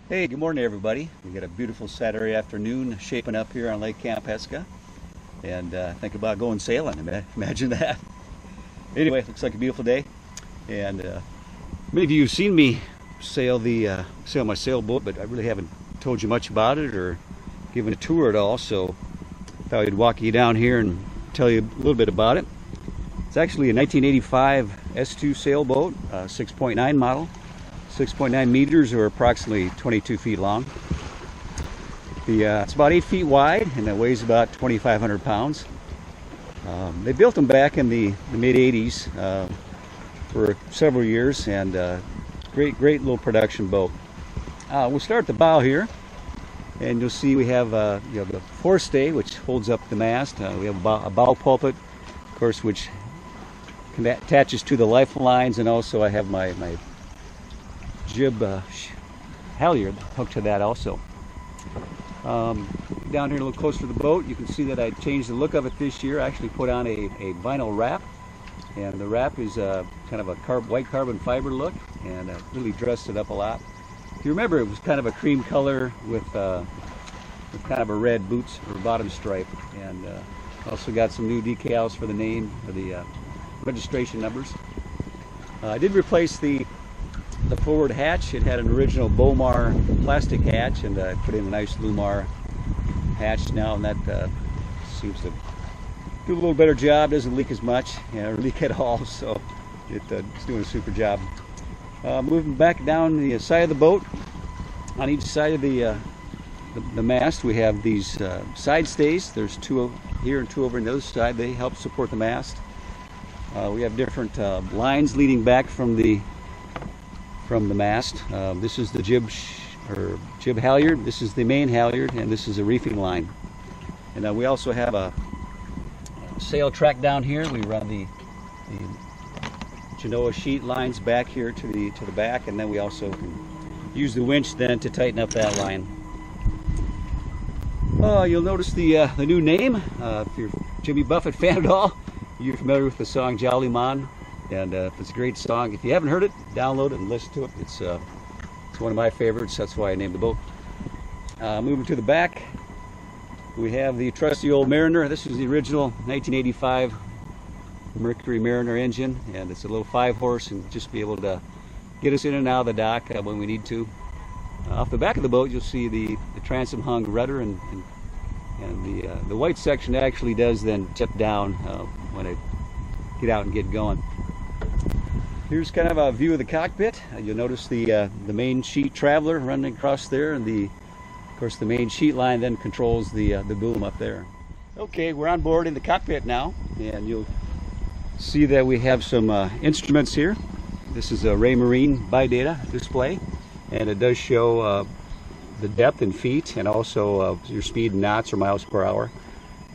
Hey, good morning everybody. We got a beautiful Saturday afternoon shaping up here on Lake Campeska, and think about going sailing. Imagine that. Anyway, looks like a beautiful day, and many of you have seen me sail my sailboat, but I really haven't told you much about it or given a tour at all. So I thought I'd walk you down here and tell you a little bit about it. It's actually a 1985 S2 sailboat, 6.9 model. 6.9 meters, or approximately 22 feet long. It's about 8 feet wide and it weighs about 2,500 pounds. They built them back in the mid 80s for several years, and great little production boat. We'll start at the bow here, and you'll see we have the forestay, which holds up the mast. We have a bow pulpit, of course, which attaches to the lifelines, and also I have my jib halyard hooked to that also. Down here a little closer to the boat, you can see that I changed the look of it this year. I actually put on a vinyl wrap, and the wrap is kind of a white carbon fiber look, and really dressed it up a lot. If you remember, it was kind of a cream color with kind of a red boots or bottom stripe, and also got some new decals for the name, or the registration numbers. I did replace the forward hatch. It had an original Bomar plastic hatch, and I put in a nice Lumar hatch now, and that seems to do a little better job. Doesn't leak as much, or leak at all, so it's doing a super job. Moving back down the side of the boat, on each side of the mast, we have these side stays. There's two here and two over on the other side. They help support the mast. We have different lines leading back from the mast. This is the jib halyard. This is the main halyard, and this is a reefing line. And we also have a sail track down here. We run the Genoa sheet lines back here to the back, and then we also can use the winch then to tighten up that line. You'll notice the new name. If you're a Jimmy Buffett fan at all, you're familiar with the song Jollymon. And it's a great song. If you haven't heard it, download it and listen to it. It's one of my favorites. That's why I named the boat. Moving to the back, we have the trusty old Mariner. This is the original 1985 Mercury Mariner engine, and it's a little 5-horse, and just be able to get us in and out of the dock when we need to. Off the back of the boat, you'll see the transom hung rudder, and the white section actually does then tip down when I get out and get going. Here's kind of a view of the cockpit. You'll notice the main sheet traveler running across there, and of course the main sheet line then controls the boom up there. Okay, we're on board in the cockpit now, and you'll see that we have some instruments here. This is a Raymarine bi-data display, and it does show the depth in feet, and also your speed in knots or miles per hour.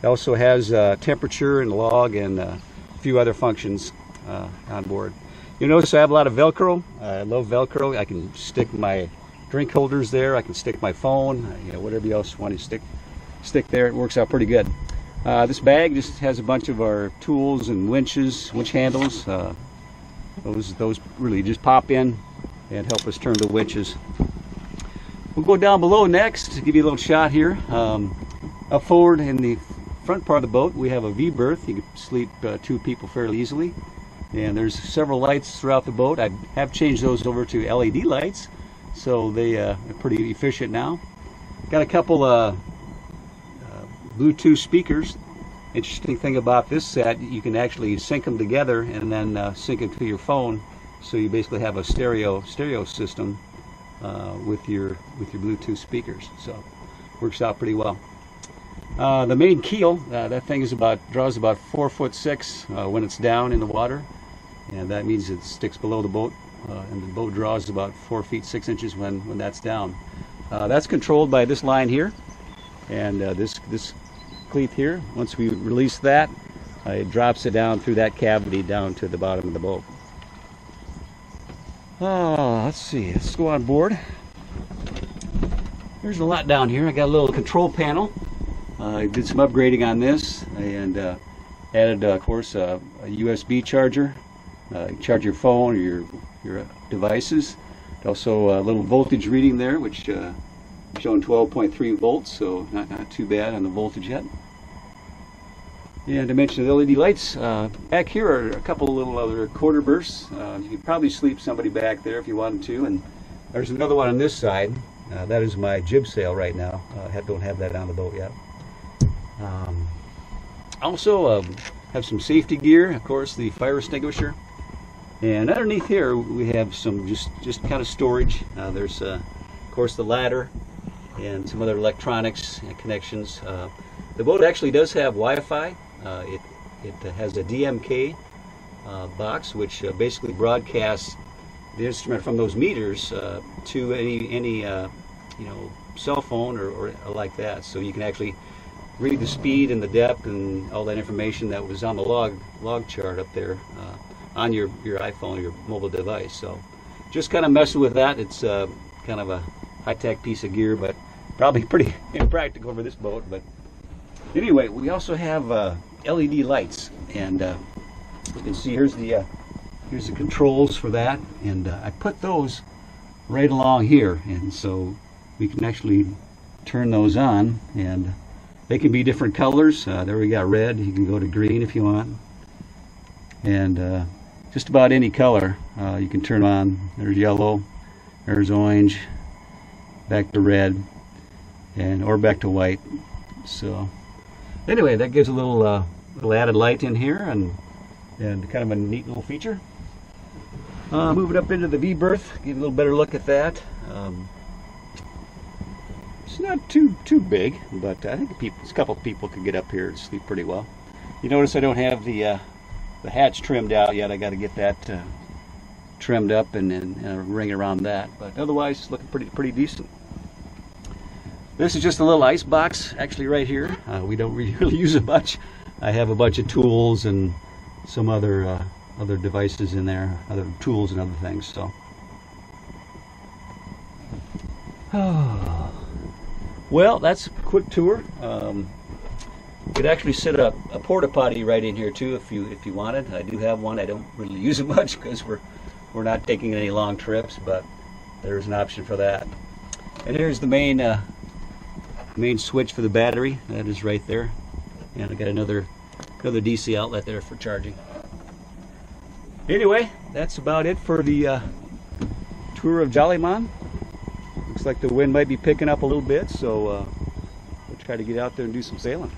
It also has temperature and log and a few other functions on board. You notice I have a lot of Velcro. I love Velcro. I can stick my drink holders there. I can stick my phone. Whatever else you want to stick there. It works out pretty good. This bag just has a bunch of our tools and winches, winch handles. Those really just pop in and help us turn the winches. We'll go down below next to give you a little shot here. Up forward in the front part of the boat, we have a V berth. You can sleep 2 people fairly easily. And there's several lights throughout the boat. I have changed those over to LED lights, so they are pretty efficient now. Got a couple Bluetooth speakers. Interesting thing about this set, you can actually sync them together and then sync it to your phone, so you basically have a stereo system with your Bluetooth speakers. So works out pretty well. The main keel, that thing draws about 4'6" when it's down in the water, and that means it sticks below the boat, and the boat draws about 4 feet 6 inches when that's down. That's controlled by this line here, and this cleat here. Once we release that, it drops it down through that cavity down to the bottom of the boat. Let's see, let's go on board. There's a lot down here. I got a little control panel. I did some upgrading on this, and added, of course, a USB charger. Charge your phone or your devices. Also a little voltage reading there, which showing 12.3 volts, so not too bad on the voltage yet. And to mention the LED lights, back here are a couple little other quarter bursts. You could probably sleep somebody back there if you wanted to. And there's another one on this side. That is my jib sail right now. Don't have that on the boat yet. Also have some safety gear, of course, the fire extinguisher. And underneath here we have some just kind of storage. There's of course the ladder and some other electronics and connections. The boat actually does have Wi-Fi. It has a DMK box, which basically broadcasts the instrument from those meters to any cell phone or like that. So you can actually read the speed and the depth and all that information that was on the log chart up there on your iPhone or your mobile device. So just kind of messing with that. It's kind of a high-tech piece of gear, but probably pretty impractical for this boat. But anyway, we also have LED lights, and you can see here's the controls for that, and I put those right along here, and so we can actually turn those on, and they can be different colors. There we got red. You can go to green if you want, and just about any color you can turn on. There's yellow, there's orange, back to red, or back to white. So anyway, that gives a little added light in here, and kind of a neat little feature. Move it up into the V berth, get a little better look at that. It's not too big, but I think a couple of people could get up here and sleep pretty well. You notice I don't have the hatch trimmed out yet. I got to get that trimmed up and a ring around that, but otherwise it's looking pretty decent. This is just a little ice box actually right here. We don't really use it much. I have a bunch of tools and some other devices in there, other tools and other things. So well, that's a quick tour. You could actually set a porta potty right in here too if you wanted. I do have one. I don't really use it much because we're not taking any long trips, but there's an option for that. And here's the main switch for the battery. That is right there, and I got another DC outlet there for charging. Anyway, that's about it for the tour of Jollymon. Looks like the wind might be picking up a little bit, so we'll try to get out there and do some sailing.